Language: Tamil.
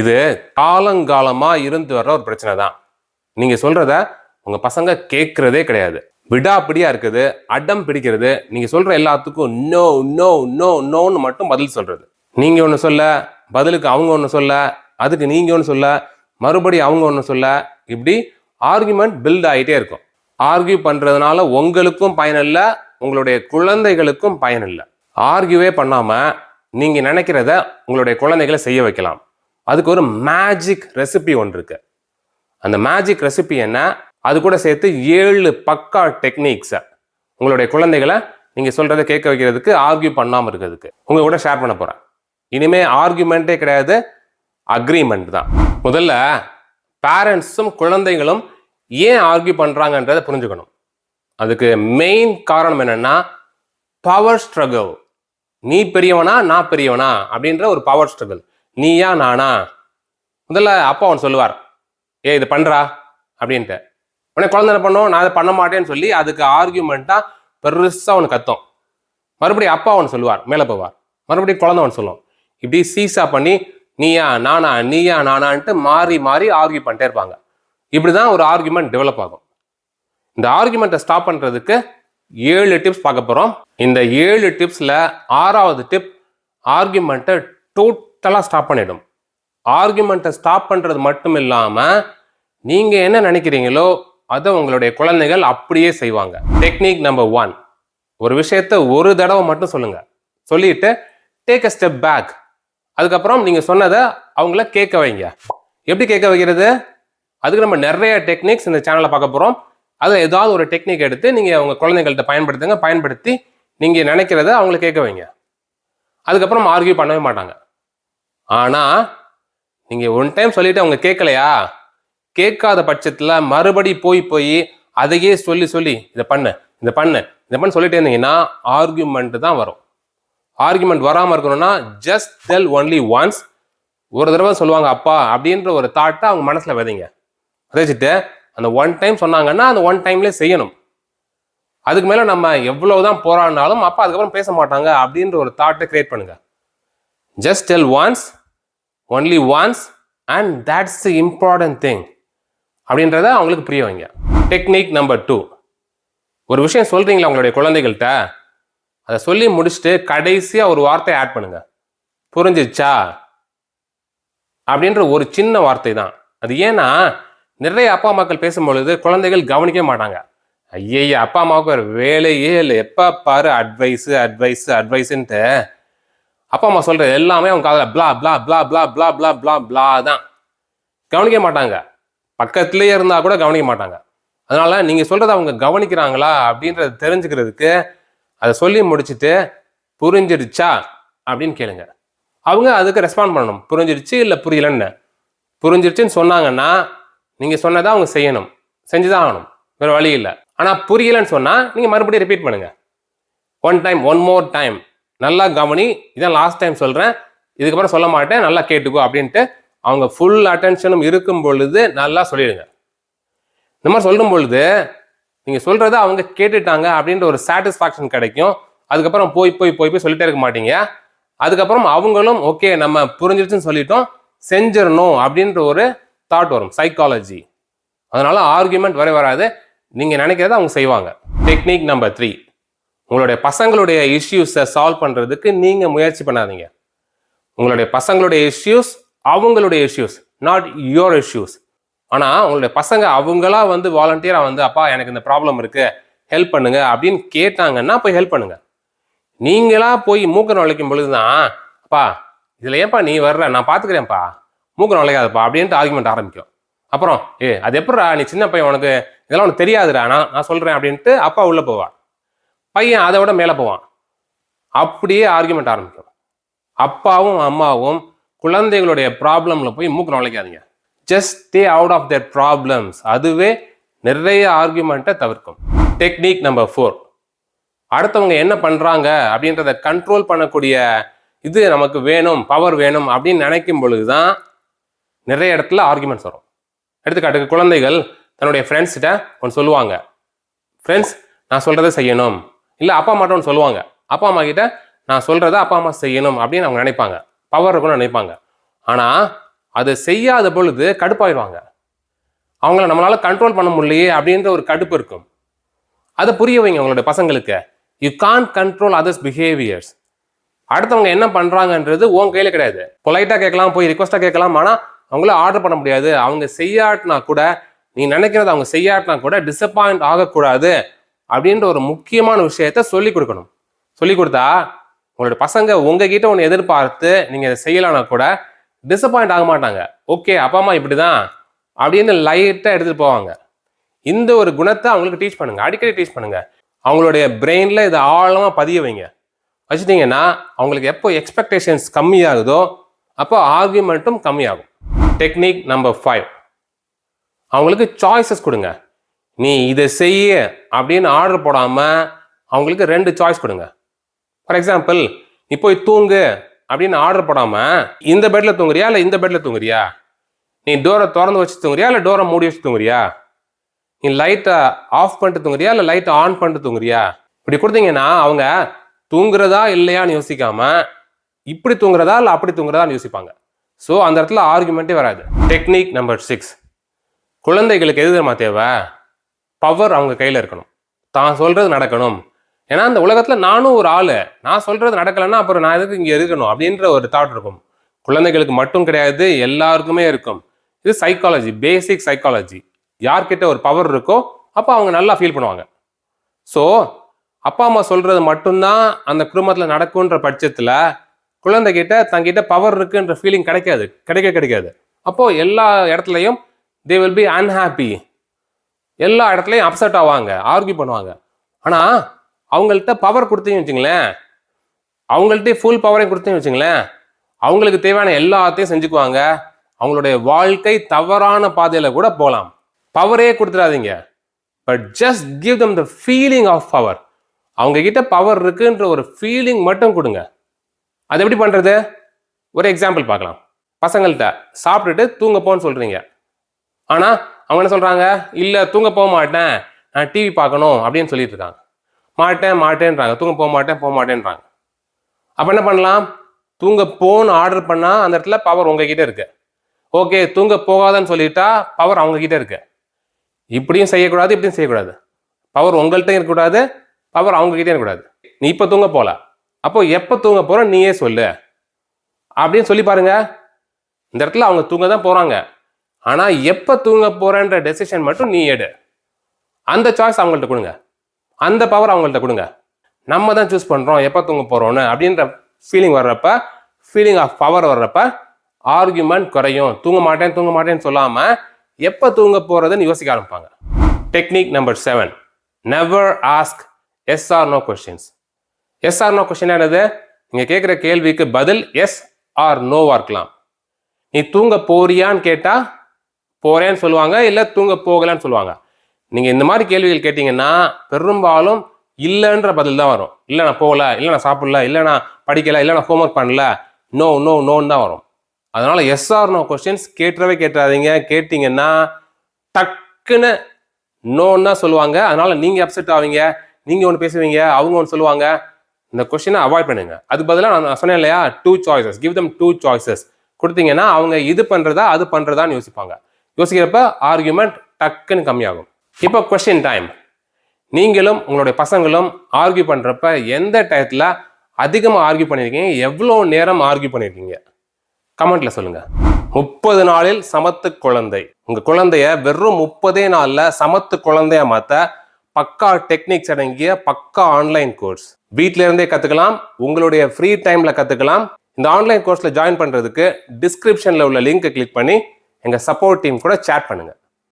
இது காலங்காலமா இருந்து வர்ற ஒரு பிரச்சனை தான். நீங்க சொல்றத உங்க பசங்க கேட்கறதே கிடையாது. விடாப்பிடியா இருக்குது, அடம் பிடிக்கிறது. நீங்க சொல்ற எல்லாத்துக்கும் நோ நோ நோ நோன்னு மட்டும் பதில் சொல்றது. நீங்க ஒன்று சொல்ல, பதிலுக்கு அவங்க ஒன்று சொல்ல, அதுக்கு நீங்க ஒன்று சொல்ல, மறுபடியும் அவங்க ஒன்று சொல்ல, இப்படி ஆர்குமெண்ட் பில்ட் ஆகிட்டே இருக்கும். ஆர்கியூ பண்றதுனால உங்களுக்கும் பயன் இல்லை, உங்களுடைய குழந்தைகளுக்கும் பயன் இல்லை. ஆர்கியூவே பண்ணாம நீங்க நினைக்கிறத உங்களுடைய குழந்தைகளை செய்ய வைக்கலாம். அதுக்கு ஒரு மேஜிக் ரெசிபி ஒன்று இருக்கு. அந்த மேஜிக் ரெசிபி என்ன? அது கூட சேர்த்து 7 பக்கா டெக்னிக்ஸை உங்களுடைய குழந்தைகளை நீங்க சொல்றதை கேட்க வைக்கிறதுக்கு, ஆர்கியூ பண்ணாமல் இருக்கிறதுக்கு உங்க கூட ஷேர் பண்ண போறேன். இனிமே ஆர்கியூமெண்ட்டே கிடையாது, அக்ரிமெண்ட் தான். முதல்ல பேரண்ட்ஸும் குழந்தைகளும் ஏன் ஆர்கியூ பண்றாங்கன்றதை புரிஞ்சுக்கணும். அதுக்கு மெயின் காரணம் என்னன்னா, பவர் ஸ்ட்ரகிள். நீ பெரியவனா நான் பெரியவனா அப்படின்ற ஒரு பவர் ஸ்ட்ரகிள். நீயா நானா? முதல்ல அப்பா அவன் சொல்லுவார், இது பண்றா அப்படின்ட்டு. உடனே குழந்தை என்ன பண்ணும், நான் அதை பண்ண மாட்டேன்னு சொல்லி அதுக்கு ஆர்கியூமெண்ட்டா பெருசா அவனு கத்தும். மறுபடியும் அப்பா அவன் சொல்லுவார், மேலே போவார். மறுபடியும் குழந்தை அவன் சொல்லும். இப்படி சீசா பண்ணி நீயா நானா நீயா நானான்ட்டு மாறி மாறி ஆர்கியூ பண்ணிட்டே இருப்பாங்க. இப்படிதான் ஒரு ஆர்கியூமெண்ட் டெவலப் ஆகும். இந்த ஆர்கியூமெண்ட்டை ஸ்டாப் பண்றதுக்கு 7 டிப்ஸ் பார்க்க போறோம். இந்த 7 டிப்ஸ்ல 6வது டிப் ஆர்கியூமெண்ட்டை டோட்டலா ஸ்டாப் பண்ணிடும். ஆர்கியூமெண்ட்டை ஸ்டாப் பண்றது மட்டும் இல்லாம நீங்க என்ன நினைக்கிறீங்களோ அதை உங்களுடைய குழந்தைகள் அப்படியே செய்வாங்க. டெக்னிக் நம்பர் 1, ஒரு விஷயத்த ஒரு தடவை மட்டும் சொல்லுங்க. சொல்லிட்டு டேக் அ ஸ்டெப் பேக். அதுக்கப்புறம் நீங்க சொன்னதை அவங்கள கேட்க வைங்க. எப்படி கேட்க வைக்கிறது? அதுக்கு நம்ம நிறைய டெக்னிக்ஸ் இந்த சேனல்ல பார்க்க போறோம். அதில் ஏதாவது ஒரு டெக்னிக் எடுத்து நீங்க உங்க குழந்தைகள்கிட்ட பயன்படுத்தி நீங்க நினைக்கிறத அவங்களை கேட்க வைங்க. அதுக்கப்புறம் ஆர்கியூ பண்ணவே மாட்டாங்க. ஆனா நீங்க ஒன் டைம் சொல்லிட்டு அவங்க கேட்கலையா, கேட்காத பட்சத்துல மறுபடி போய் அதையே சொல்லி இதை பண்ணு சொல்லிட்டே இருந்தீங்கன்னா ஆர்கியூமெண்ட் தான் வரும். ஆர்கியூமெண்ட் வராம இருக்கணும்னா ஜஸ்ட் டெல் ஒன்லி ஒன்ஸ். ஒரு தடவை சொல்லுவாங்க அப்பா அப்படின்ற ஒரு தாட்டை அவங்க மனசுல விதைங்க. விதைச்சிட்டு அந்த ஒன் டைம் சொன்னாங்கன்னா அந்த ஒன் டைம்லேயே செய்யணும். அதுக்கு மேல நம்ம எவ்வளவுதான் போராடினாலும் அப்பா அதுக்கப்புறம் பேச மாட்டாங்க அப்படின்ற ஒரு தாட்டை கிரியேட் பண்ணுங்க. Just tell once, only once, and that's the important thing அப்படின்றத அவங்களுக்கு புரிய வைங்க. டெக்னிக் நம்பர் 2, ஒரு விஷயம் சொல்றீங்களா உங்களுடைய குழந்தைகள்கிட்ட, அதை சொல்லி முடிச்சுட்டு கடைசியா ஒரு வார்த்தையை ஆட் பண்ணுங்க. புரிஞ்சிச்சா அப்படின்ற ஒரு சின்ன வார்த்தை தான் அது. ஏன்னா நிறைய அப்பா அம்மாக்கள் பேசும்பொழுது குழந்தைகள் கவனிக்க மாட்டாங்க. ஐய அப்பா அம்மாவுக்கு ஒரு வேலையே இல்லை, எப்ப பாரு அட்வைஸ்ன்ட்டு அப்பா அம்மா சொல்ற எல்லாமே அவங்க காதுல பிளா பிளா பிளா பிளா பிளா பிளா பிளா பிளா தான். கவனிக்க மாட்டாங்க. பக்கத்திலேயே இருந்தா கூட கவனிக்க மாட்டாங்க. அதனால நீங்க சொல்றத அவங்க கவனிக்கிறாங்களா அப்படின்றத தெரிஞ்சுக்கிறதுக்கு அதை சொல்லி முடிச்சுட்டு புரிஞ்சிடுச்சா அப்படின்னு கேளுங்க. அவங்க அதுக்கு ரெஸ்பாண்ட் பண்ணணும். புரிஞ்சிடுச்சு இல்லை புரியலன்னு. புரிஞ்சிடுச்சுன்னு சொன்னாங்கன்னா நீங்க சொன்னதை அவங்க செய்யணும், செஞ்சுதான் ஆகணும், வேற வழி இல்லை. ஆனா புரியலன்னு சொன்னா நீங்க மறுபடியும் ரிப்பீட் பண்ணுங்க. ஒன் மோர் டைம், நல்லா கவனி, இதான் லாஸ்ட் டைம் சொல்றேன், இதுக்கப்புறம் சொல்ல மாட்டேன், நல்லா கேட்டுக்கோ அப்படின்ட்டு அவங்க ஃபுல் அட்டென்ஷனும் இருக்கும் பொழுது நல்லா சொல்லிடுங்க. இந்த மாதிரி சொல்லும் பொழுது நீங்க சொல்றத அவங்க கேட்டுட்டாங்க அப்படின்ற ஒரு சாட்டிஸ்ஃபேக்ஷன் கிடைக்கும். அதுக்கப்புறம் போய் சொல்லிட்டே இருக்க மாட்டீங்க. அதுக்கப்புறம் அவங்களும் ஓகே நம்ம புரிஞ்சிருச்சுன்னு சொல்லிட்டோம், செஞ்சிடணும் அப்படின்ற ஒரு தாட் வரும், சைக்காலஜி. அதனால ஆர்கியூமெண்ட் வராது, நீங்க நினைக்கிறத அவங்க செய்வாங்க. டெக்னிக் நம்பர் 3, உங்களுடைய பசங்களுடைய இஷ்யூஸை சால்வ் பண்றதுக்கு நீங்க முயற்சி பண்ணாதீங்க. உங்களுடைய பசங்களுடைய இஷ்யூஸ் அவங்களுடைய இஷ்யூஸ், நாட் யுவர் இஷ்யூஸ். ஆனா உங்களுடைய பசங்க அவங்களா வந்து வாலண்டியரா வந்து அப்பா எனக்கு இந்த ப்ராப்ளம் இருக்கு ஹெல்ப் பண்ணுங்க அப்படின்னு கேட்டாங்கன்னா போய் ஹெல்ப் பண்ணுங்க. நீங்களா போய் மூக்க நுழைக்கும் பொழுதுதான் அப்பா இதுல ஏன்பா நீ வர்ற, நான் பாத்துக்கிறேன்ப்பா, மூக்க நுழைக்காதப்பா அப்படின்ட்டு ஆர்குமெண்ட் ஆரம்பிக்கும். அப்புறம் அது எப்படிடா நீ சின்ன பையன், உனக்கு இதெல்லாம் உனக்கு தெரியாதுடா, நான் சொல்றேன் அப்படின்ட்டு அப்பா உள்ள போவான். பையன் அதை விட மேல போவான். அப்படியே ஆர்குமெண்ட் ஆரம்பிக்கும். அப்பாவும் அம்மாவும் குழந்தைகளுடைய ப்ராப்ளம்ல போய் மூக்க நுழைக்காதீங்க. Just stay out of their problems. அதுவே நிறைய ஆர்குமெண்ட்டை தவிர்க்கும். டெக்னிக் நம்பர் 4, அடுத்தவங்க என்ன பண்றாங்க அப்படின்றத கண்ட்ரோல் பண்ணக்கூடிய இது நமக்கு வேணும், பவர் வேணும் அப்படின்னு நினைக்கும் பொழுதுதான் நிறைய இடத்துல ஆர்குமெண்ட்ஸ் வரும். எடுத்துக்காட்டுக்கு குழந்தைகள் தன்னுடைய ஃப்ரெண்ட்ஸ்கிட்ட ஒன்று சொல்லுவாங்க, ஃப்ரெண்ட்ஸ் நான் சொல்றதை செய்யணும். இல்லை அப்பா அம்மாட்ட ஒன்று சொல்லுவாங்க, அப்பா அம்மா கிட்ட நான் சொல்றதை அப்பா அம்மா செய்யணும் அப்படின்னு அவங்க நினைப்பாங்க, பவர் இருக்குன்னு நினைப்பாங்க. ஆனால் அதை செய்யாத பொழுது கடுப்பாயிடுவாங்க. அவங்கள நம்மளால கண்ட்ரோல் பண்ண முடியலையே அப்படின்ற ஒரு கடுப்பு இருக்கும். அதை புரிய வைங்க உங்களுடைய பசங்களுக்கு. You can't control others behaviours. அடுத்தவங்க என்ன பண்றாங்கன்றது உன் கையில கிடையாது. பொலைட்டா கேட்கலாம், போய் ரிக்வஸ்டா கேட்கலாம், ஆனா அவங்கள ஆர்டர் பண்ண முடியாது. அவங்க செய்யாட்டினா கூட, நீ நினைக்கிறத அவங்க செய்யாட்டினா கூட டிசப்பாயிண்ட் ஆகக்கூடாது அப்படின்ற ஒரு முக்கியமான விஷயத்த சொல்லி கொடுக்கணும். சொல்லி கொடுத்தா உங்களோட பசங்க உங்ககிட்ட ஒன்று எதிர்பார்த்து நீங்க இதை செய்யலாம்னா கூட டிசப்பாயிண்ட் ஆக மாட்டாங்க. ஓகே, அப்பா அம்மா இப்படிதான் அப்படின்னு லைட்டா எடுத்துட்டு போவாங்க. இந்த ஒரு குணத்தை அவங்களுக்கு டீச் பண்ணுங்க, அடிக்கடி டீச் பண்ணுங்க. அவங்களுடைய பிரெயின்ல இதை ஆழமா பதிய வைங்க. வச்சுட்டீங்கன்னா அவங்களுக்கு எப்போ எக்ஸ்பெக்டேஷன்ஸ் கம்மியாகுதோ அப்போ ஆர்கியூமெண்ட்டும் கம்மியாகும். டெக்னிக் நம்பர் 5, அவங்களுக்கு சாய்ஸஸ் கொடுங்க. நீ இதை செய்ய அப்படின்னு ஆர்டர் போடாம அவங்களுக்கு 2 சாய்ஸ் கொடுங்க. ஃபார் எக்ஸாம்பிள், நீ போய் தூங்கு அப்படின்னு ஆர்டர் போடாம இந்த பெட்ல தூங்குறியா இல்லை இந்த பெட்ல தூங்குறியா, நீ டோரை திறந்து வச்சு தூங்குறியா இல்லை டோரை மூடி வச்சு தூங்குறியா, நீ லைட்டை ஆஃப் பண்ணிட்டு தூங்குறியா இல்லை லைட்டை ஆன் பண்ணிட்டு தூங்குறியா, இப்படி கொடுத்தீங்கன்னா அவங்க தூங்குறதா இல்லையான்னு யோசிக்காம இப்படி தூங்குறதா இல்லை அப்படி தூங்குறதான்னு யோசிப்பாங்க. ஸோ அந்த இடத்துல ஆர்குமெண்ட்டே வராது. டெக்னிக் நம்பர் 6, குழந்தைகளுக்கு எது தெரியுமா தேவை? பவர் அவங்க கையில் இருக்கணும். தான் சொல்றது நடக்கணும். ஏன்னா அந்த உலகத்தில் நானும் ஒரு ஆளு, நான் சொல்றது நடக்கலைன்னா அப்புறம் நான் எதுக்கு இங்கே இருக்கணும் அப்படின்ற ஒரு தாட் இருக்கும். குழந்தைகளுக்கு மட்டும் கிடையாது, எல்லாருக்குமே இருக்கும். இது சைக்காலஜி, பேசிக் சைக்காலஜி. யார்கிட்ட ஒரு பவர் இருக்கோ அப்போ அவங்க நல்லா ஃபீல் பண்ணுவாங்க. ஸோ அப்பா அம்மா சொல்றது மட்டும்தான் அந்த குடும்பத்தில் நடக்கும்ன்ற பட்சத்தில் குழந்தைகிட்ட தங்கிட்ட பவர் இருக்குன்ற ஃபீலிங் கிடைக்காது. அப்போ எல்லா இடத்துலையும் தே வில் பி அன்ஹாப்பி. எல்லா இடத்துலையும் அப்செட் ஆவாங்க, ஆர்கியூ பண்ணுவாங்க. ஆனால் அவங்கள்ட்ட பவர் கொடுத்தீங்கன்னு வச்சுங்களேன், அவங்கள்ட்ட ஃபுல் பவரையும் கொடுத்தீங்கன்னு வச்சுங்களேன், அவங்களுக்கு தேவையான எல்லாத்தையும் செஞ்சுக்குவாங்க. அவங்களுடைய வாழ்க்கை தவறான பாதையில கூட போகலாம். பவரே கொடுத்துடாதீங்க, but just give them the feeling of power. அவங்க கிட்ட பவர் இருக்குன்ற ஒரு ஃபீலிங் மட்டும் கொடுங்க. அது எப்படி பண்றது? ஒரு எக்ஸாம்பிள் பார்க்கலாம். பசங்கள்கிட்ட சாப்பிட்டுட்டு தூங்க போன்னு சொல்றீங்க, ஆனா அவங்க என்ன சொல்றாங்க, இல்ல தூங்க போக மாட்டேன், நான் டிவி பார்க்கணும் அப்படின்னு சொல்லிட்டு இருக்காங்க. மாட்டேன்றாங்க, தூங்க போக மாட்டேன்றாங்க. அப்ப என்ன பண்ணலாம்? தூங்க போன்னு ஆர்டர் பண்ணா அந்த இடத்துல பவர் உங்ககிட்ட இருக்கு. ஓகே, தூங்க போகாதன்னு சொல்லிட்டா பவர் அவங்க கிட்ட இருக்கு. இப்படியும் செய்யக்கூடாது, இப்படியும் செய்யக்கூடாது. பவர் உங்கள்கிட்ட இருக்கக்கூடாது, பவர் அவங்க கிட்டே இருக்கக்கூடாது. நீ இப்ப தூங்க போல, அப்போ எப்ப தூங்க போற நீயே சொல்லு அப்படின்னு சொல்லி பாருங்க. இந்த இடத்துல அவங்க தூங்க தான் போறாங்க, ஆனா எப்ப தூங்க போறன்ற டெசிஷன் மட்டும் நீ எடு. அந்த சாய்ஸ் அவங்கள்ட்ட கொடுங்க, அந்த பவர் அவங்கள்ட்ட கொடுங்க. நம்ம தான் சூஸ் பண்றோம் எப்ப தூங்க போறோம்னு அப்படின்ற ஃபீலிங் வர்றப்ப, ஃபீலிங் ஆஃப் பவர் வர்றப்ப ஆர்குமெண்ட் குறையும். தூங்க மாட்டேன்னு சொல்லாம எப்ப தூங்க போறதுன்னு யோசிக்க ஆரம்பிப்பாங்க. Technique number 7, never ask yes or no questions. Yes or no question என்னது? நீங்க கேட்குற கேள்விக்கு பதில் எஸ் ஆர் நோவா இருக்கலாம். நீ தூங்க போறியான்னு கேட்டா போறேன்னு சொல்லுவாங்க, இல்ல தூங்க போகலன்னு சொல்லுவாங்க. நீங்க இந்த மாதிரி கேள்விகள் கேட்டீங்கன்னா பெரும்பாலும் இல்லைன்ற பதில் தான் வரும். இல்லை நான் போகல, இல்லை நான் சாப்பிடல, இல்லை நான் படிக்கல, இல்லை நான் ஹோம்ஒர்க் பண்ணல, நோன்னு தான் வரும். அதனால எஸ் ஆர் நோ கொஸ்டின்ஸ் கேட்டாதீங்க. கேட்டீங்கன்னா டக்குன்னு நோன்னு தான் சொல்லுவாங்க. அதனால நீங்க அப்செட் ஆவீங்க, நீங்க ஒன்று பேசுவீங்க, அவங்க ஒன்று சொல்லுவாங்க. இந்த கொஸ்டினை அவாய்ட் பண்ணுங்க. அதுக்கு பதிலாக நான் சொன்னேன் இல்லையா, 2 சாய்ஸஸ், கிவ் தம் 2 சாய்ஸஸ் கொடுத்தீங்கன்னா அவங்க இது பண்றதா அது பண்றதான்னு யோசிப்பாங்க. யோசிக்கிறப்ப ஆர்குமெண்ட் டக்குன்னு கம்மியாகும். இப்போ கொஸ்டின் டைம். நீங்களும் உங்களுடைய பசங்களும் ஆர்கியூ பண்றப்ப எந்த டயத்துல அதிகமாக ஆர்கியூ பண்ணியிருக்கீங்க, எவ்வளோ நேரம் ஆர்கியூ பண்ணியிருக்கீங்க? கமெண்ட்ல சொல்லுங்க. 30 நாளில் சமத்து குழந்தை. உங்க குழந்தைய வெறும் 30 நாள்ல சமத்து குழந்தைய மாத்த பக்கா டெக்னிக்ஸ் அடங்கிய பக்கா ஆன்லைன் கோர்ஸ் வீட்ல இருந்தே கத்துக்கலாம். உங்களுடைய ஃப்ரீ டைம்ல கத்துக்கலாம். இந்த ஆன்லைன் கோர்ஸ்ல ஜாயின் பண்றதுக்கு டிஸ்கிரிப்ஷன்ல உள்ள லிங்கை கிளிக் பண்ணி எங்க சப்போர்ட் டீம் கூட சேட் பண்ணுங்க.